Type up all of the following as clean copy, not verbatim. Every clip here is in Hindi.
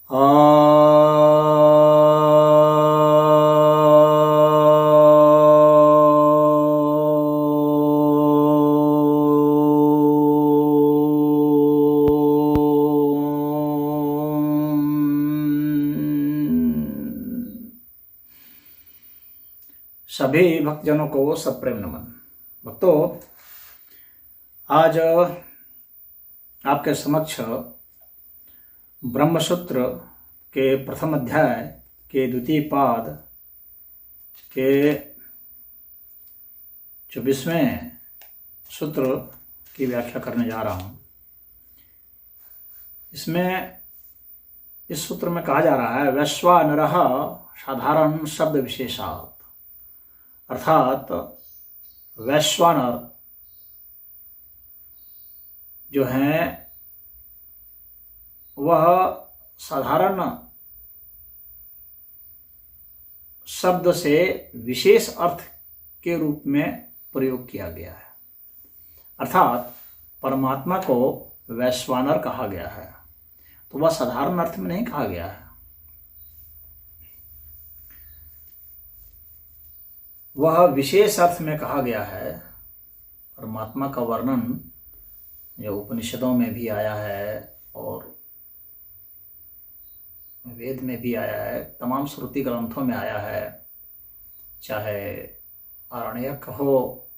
सभी भक्तजनों को सप्रेम नमन। भक्तों, आज आपके समक्ष ब्रह्मसूत्र के प्रथम अध्याय के द्वितीय पाद के 24वें सूत्र की व्याख्या करने जा रहा हूँ। इस सूत्र में कहा जा रहा है, वैश्वानरः साधारण शब्द विशेषात्, अर्थात वैश्वानर जो है वह साधारण शब्द से विशेष अर्थ के रूप में प्रयोग किया गया है। अर्थात परमात्मा को वैश्वानर कहा गया है, तो वह साधारण अर्थ में नहीं कहा गया है, वह विशेष अर्थ में कहा गया है। परमात्मा का वर्णन जो उपनिषदों में भी आया है और वेद में भी आया है, तमाम श्रुति ग्रंथों में आया है, चाहे आरण्यक हो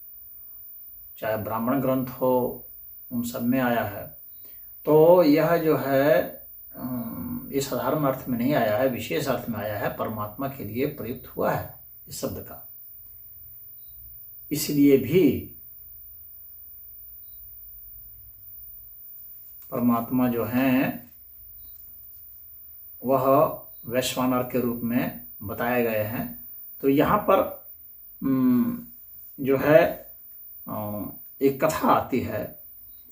चाहे ब्राह्मण ग्रंथ हो, उन सब में आया है। तो यह जो है इस साधारण अर्थ में नहीं आया है, विशेष अर्थ में आया है, परमात्मा के लिए प्रयुक्त हुआ है इस शब्द का। इसलिए भी परमात्मा जो हैं वह वैश्वानर के रूप में बताए गए हैं। तो यहाँ पर जो है एक कथा आती है।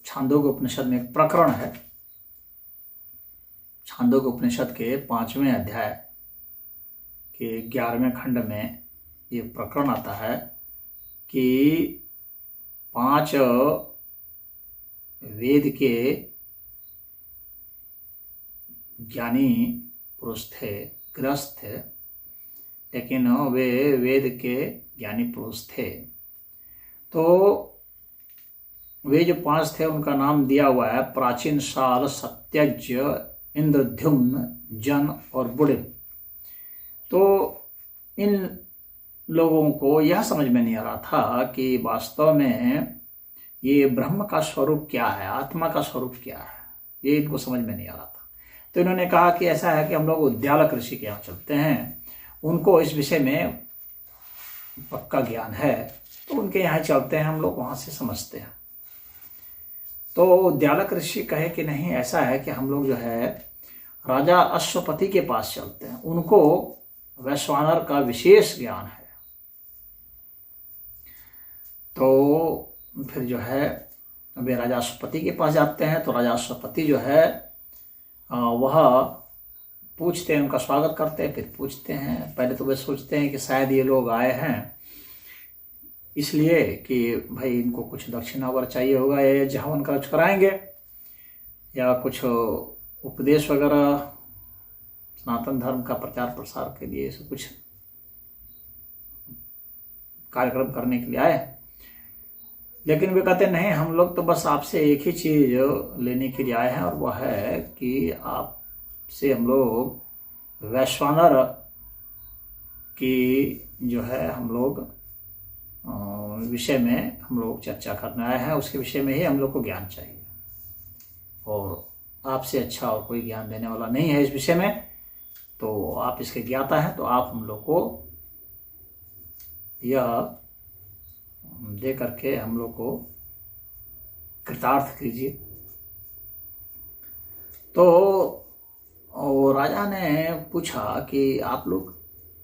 छांदोग्य उपनिषद में एक प्रकरण है। छांदोग्य उपनिषद के 5वें अध्याय के 11वें खंड में ये प्रकरण आता है कि 5 वेद के ज्ञानी पुरुष थे, गृहस्थ थे, लेकिन वे वेद के ज्ञानी पुरुष थे। तो वे जो 5 थे उनका नाम दिया हुआ है प्राचीन साल, सत्यज्ञ, इंद्रद्युम्न, जन और बुड़िल। तो इन लोगों को यह समझ में नहीं आ रहा था कि वास्तव में ये ब्रह्म का स्वरूप क्या है, आत्मा का स्वरूप क्या है, ये इनको समझ में नहीं आ रहा था। तो इन्होंने कहा कि ऐसा है कि हम लोग उद्यालक ऋषि के यहाँ चलते हैं, उनको इस विषय में पक्का ज्ञान है, तो उनके यहाँ चलते हैं, हम लोग वहाँ से समझते हैं। तो उद्यालक ऋषि कहे कि नहीं, ऐसा है कि हम लोग जो है राजा अश्वपति के पास चलते हैं, उनको वैश्वानर का विशेष ज्ञान है। तो फिर जो है वे राजा अश्वपति के पास जाते हैं। तो राजा अश्वपति जो है वह पूछते हैं, उनका स्वागत करते हैं, फिर पूछते हैं। पहले तो वे सोचते हैं कि शायद ये लोग आए हैं इसलिए कि भाई इनको कुछ दक्षिणा वगैरह चाहिए होगा, या जहवन का कुछ कराएंगे या कुछ उपदेश वगैरह सनातन धर्म का प्रचार प्रसार के लिए ऐसे कुछ कार्यक्रम करने के लिए आए। लेकिन वे कहते नहीं, हम लोग तो बस आपसे एक ही चीज लेने के लिए आए हैं, और वह है कि आपसे हम लोग वैश्वानर की जो है हम लोग विषय में हम लोग चर्चा करने आए हैं, उसके विषय में ही हम लोग को ज्ञान चाहिए, और आपसे अच्छा और कोई ज्ञान देने वाला नहीं है इस विषय में। तो आप इसके ज्ञाता हैं, तो आप हम लोग को यह दे करके हम लोग को कृतार्थ कीजिए। तो राजा ने पूछा कि आप लोग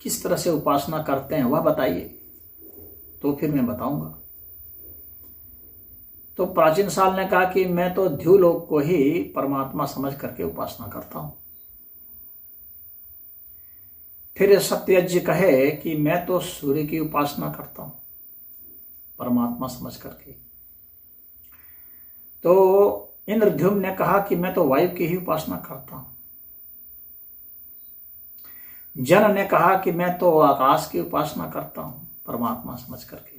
किस तरह से उपासना करते हैं वह बताइए, तो फिर मैं बताऊंगा। तो प्राचीन साल ने कहा कि मैं तो ध्युलोक को ही परमात्मा समझ करके उपासना करता हूं। फिर सत्यज्ञ कहे कि मैं तो सूर्य की उपासना करता हूं परमात्मा समझ करके। तो इंद्रद्युम्न ने कहा कि मैं तो वायु की ही उपासना करता हूं। जन ने कहा कि मैं तो आकाश की उपासना करता हूं परमात्मा समझ करके।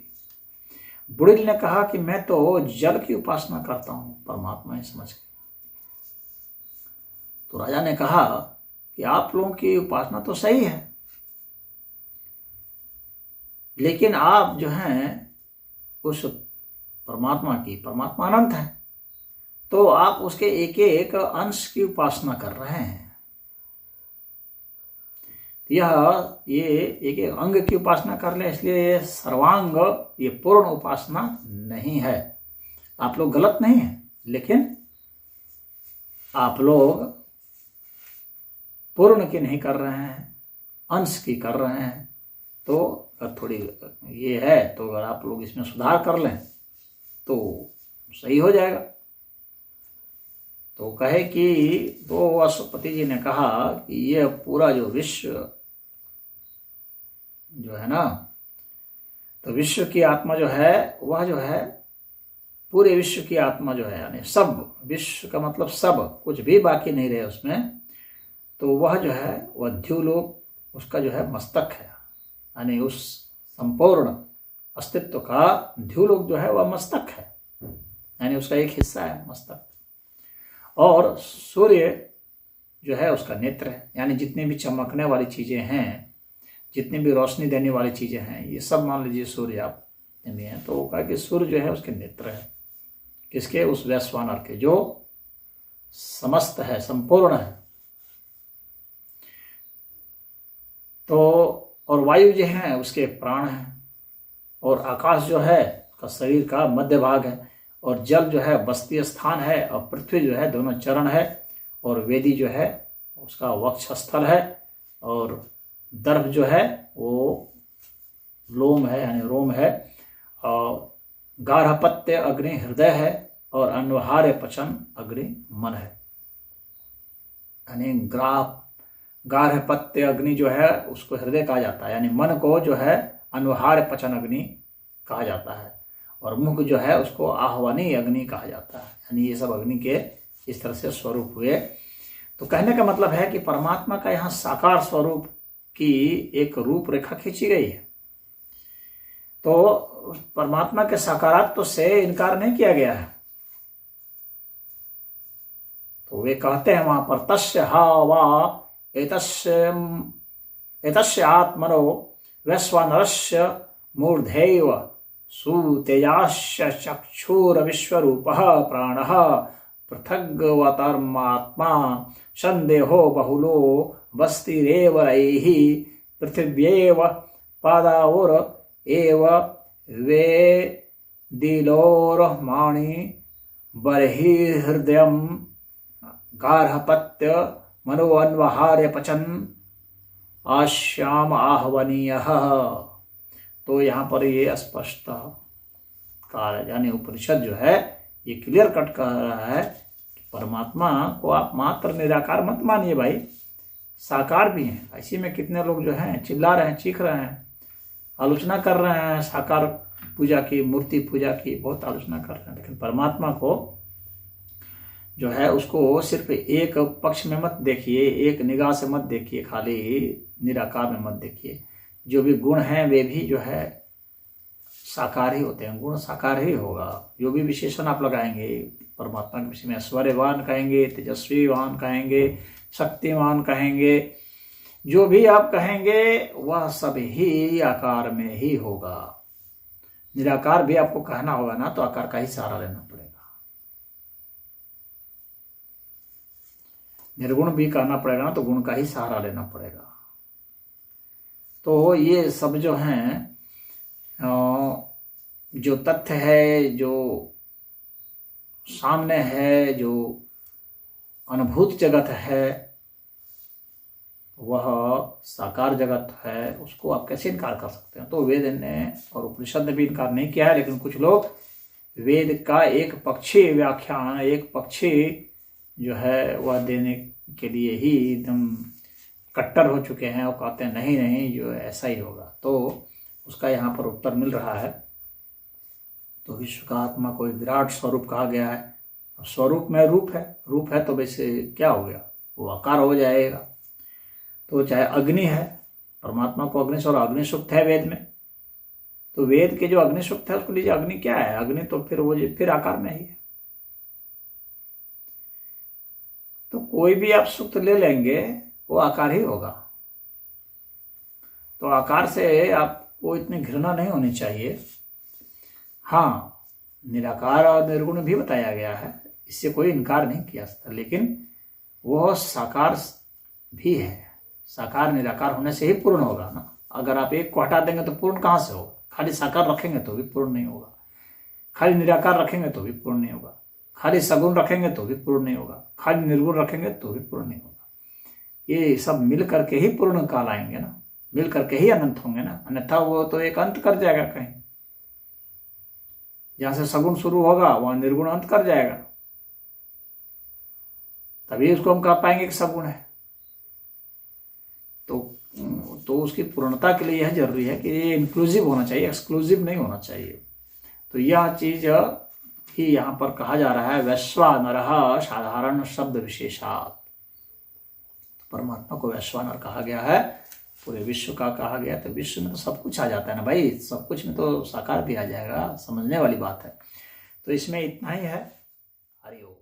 बुड़िल ने कहा कि मैं तो जल की उपासना करता हूं परमात्मा ही समझ के। तो राजा ने कहा कि आप लोगों की उपासना तो सही है, लेकिन आप जो हैं उस परमात्मा अनंत है, तो आप उसके एक एक अंश की उपासना कर रहे हैं। ये एक एक अंग की उपासना कर ले, इसलिए ये सर्वांग, ये पूर्ण उपासना नहीं है। आप लोग गलत नहीं है, लेकिन आप लोग पूर्ण की नहीं कर रहे हैं, अंश की कर रहे हैं। तो थोड़ी ये है, तो अगर आप लोग इसमें सुधार कर लें तो सही हो जाएगा। तो कहे कि तो अश्वपति जी ने कहा कि यह पूरा जो विश्व जो है ना, तो विश्व की आत्मा जो है वह जो है पूरे विश्व की आत्मा जो है, यानी सब, विश्व का मतलब सब, कुछ भी बाकी नहीं रहे उसमें, तो वह जो है वह द्युलोक, उसका जो है मस्तक है, यानी उस संपूर्ण अस्तित्व का द्युलोक जो है वह मस्तक है, यानी उसका एक हिस्सा है मस्तक। और सूर्य जो है उसका नेत्र है, यानी जितनी भी चमकने वाली चीजें हैं, जितनी भी रोशनी देने वाली चीजें हैं, ये सब मान लीजिए सूर्य आप हैं, तो वो कहा कि सूर्य जो है उसके नेत्र है, किसके? उस वैश्वानर के, जो समस्त है, संपूर्ण है। तो और वायु जो है उसके प्राण है, और आकाश जो है उसका शरीर का मध्य भाग है, और जल जो है बस्ती स्थान है, और पृथ्वी जो है दोनों चरण है, और वेदी जो है उसका वक्षस्थल है, और दर्भ जो है वो लोम है, यानी रोम है, और गार्हपत्य अग्नि हृदय है, और अन्वहार्य पचन अग्नि मन है। यानी गार्हपत्य अग्नि जो है उसको हृदय कहा जाता है, यानी मन को जो है अन्वहार्य पचन अग्नि कहा जाता है, और मुख जो है उसको आह्वानी अग्नि कहा जाता है। यानी ये सब अग्नि के इस तरह से स्वरूप हुए। तो कहने का मतलब है कि परमात्मा का यहाँ साकार स्वरूप की एक रूपरेखा खींची गई है। तो परमात्मा के साकारात्व से इनकार नहीं किया गया है। तो वे कहते हैं वहां पर, तस्य हावा एतस्य आत्मनो वैश्वानरस्य मूर्धैव सुतेजास्य चक्षुर विश्वरूपः प्राणः पृथग्वतर्मात्मा संदेहो बहुलो बस्तिरेव रैः पृथिव्येव पादावुर एव वेदिलोर्माणि बर्हिहृदयं गार्हपत्य मनोअन्वहार्य पचन आश्याम आहवनीयः। तो यहाँ पर ये स्पष्ट कार्य, यानी उपनिषद जो है ये क्लियर कट कह रहा है कि परमात्मा को आप मात्र निराकार मत मानिए भाई, साकार भी हैं। ऐसी में कितने लोग जो हैं चिल्ला रहे हैं, चीख रहे हैं, आलोचना कर रहे हैं साकार पूजा की, मूर्ति पूजा की बहुत आलोचना कर रहे हैं। लेकिन परमात्मा को जो है उसको सिर्फ एक पक्ष में मत देखिए, एक निगाह से मत देखिए, खाली निराकार में मत देखिए। जो भी गुण हैं वे भी जो है साकार ही होते हैं, गुण साकार ही होगा। जो भी विशेषण आप लगाएंगे परमात्मा के विषय में, ऐश्वर्यवान कहेंगे, तेजस्वीवान कहेंगे, शक्तिमान कहेंगे, जो भी आप कहेंगे वह सब ही आकार में ही होगा। निराकार भी आपको कहना होगा ना तो आकार का ही सहारा लेना पड़ेगा। निर्गुण भी कहना पड़ेगा ना तो गुण का ही सहारा लेना पड़ेगा। तो ये सब जो हैं, जो तथ्य है, जो सामने है, जो अनुभूत जगत है, वह साकार जगत है, उसको आप कैसे इनकार कर सकते हैं? तो वेद ने और उपनिषद ने भी इनकार नहीं किया है, लेकिन कुछ लोग वेद का एक पक्षी व्याख्यान, एक पक्षी जो है वह देने के लिए ही एकदम कट्टर हो चुके हैं और कहते हैं नहीं नहीं जो ऐसा ही होगा। तो उसका यहाँ पर उत्तर मिल रहा है। तो विश्व का आत्मा को विराट स्वरूप कहा गया है। स्वरूप में रूप है, रूप है तो वैसे क्या हो गया, वो आकार हो जाएगा। तो चाहे अग्नि है, परमात्मा को अग्नि से, और अग्नि सूक्त है वेद में, तो वेद के जो अग्नि सूक्त है उसको लीजिए, अग्नि क्या है, अग्नि तो फिर वो फिर आकार में ही है। तो कोई भी आप सूक्त ले लेंगे वो आकार ही होगा। तो आकार से आपको इतनी घृणा नहीं होनी चाहिए। हाँ, निराकार और निर्गुण भी बताया गया है, इससे कोई इनकार नहीं किया सकता, लेकिन वह साकार भी है। साकार निराकार होने से ही पूर्ण होगा ना। अगर आप एक को हटा देंगे तो पूर्ण कहाँ से होगा? खाली साकार रखेंगे तो भी पूर्ण नहीं होगा, खाली निराकार रखेंगे तो भी पूर्ण नहीं होगा, खाली सगुण रखेंगे तो भी पूर्ण नहीं होगा, खाली निर्गुण रखेंगे तो भी पूर्ण नहीं होगा। ये सब मिल करके ही पूर्ण काल आएंगे ना, मिल करके ही अनंत होंगे ना, अन्यथा वो तो एक अंत कर जाएगा। कहीं जहां से सगुण शुरू होगा वहां निर्गुण अंत कर जाएगा, तभी उसको हम कह पाएंगे कि सगुण है। तो उसकी पूर्णता के लिए यह जरूरी है कि ये इंक्लूसिव होना चाहिए, एक्सक्लूसिव नहीं होना चाहिए। तो यह चीज ही यहाँ पर कहा जा रहा है, वैश्वानरः साधारण शब्द विशेषात्। परमात्मा को वैश्वानर कहा गया है, पूरे विश्व का कहा गया। तो विश्व में तो सब कुछ आ जाता है ना भाई, सब कुछ में तो साकार भी आ जाएगा, समझने वाली बात है। तो इसमें इतना ही है। हरि ओम।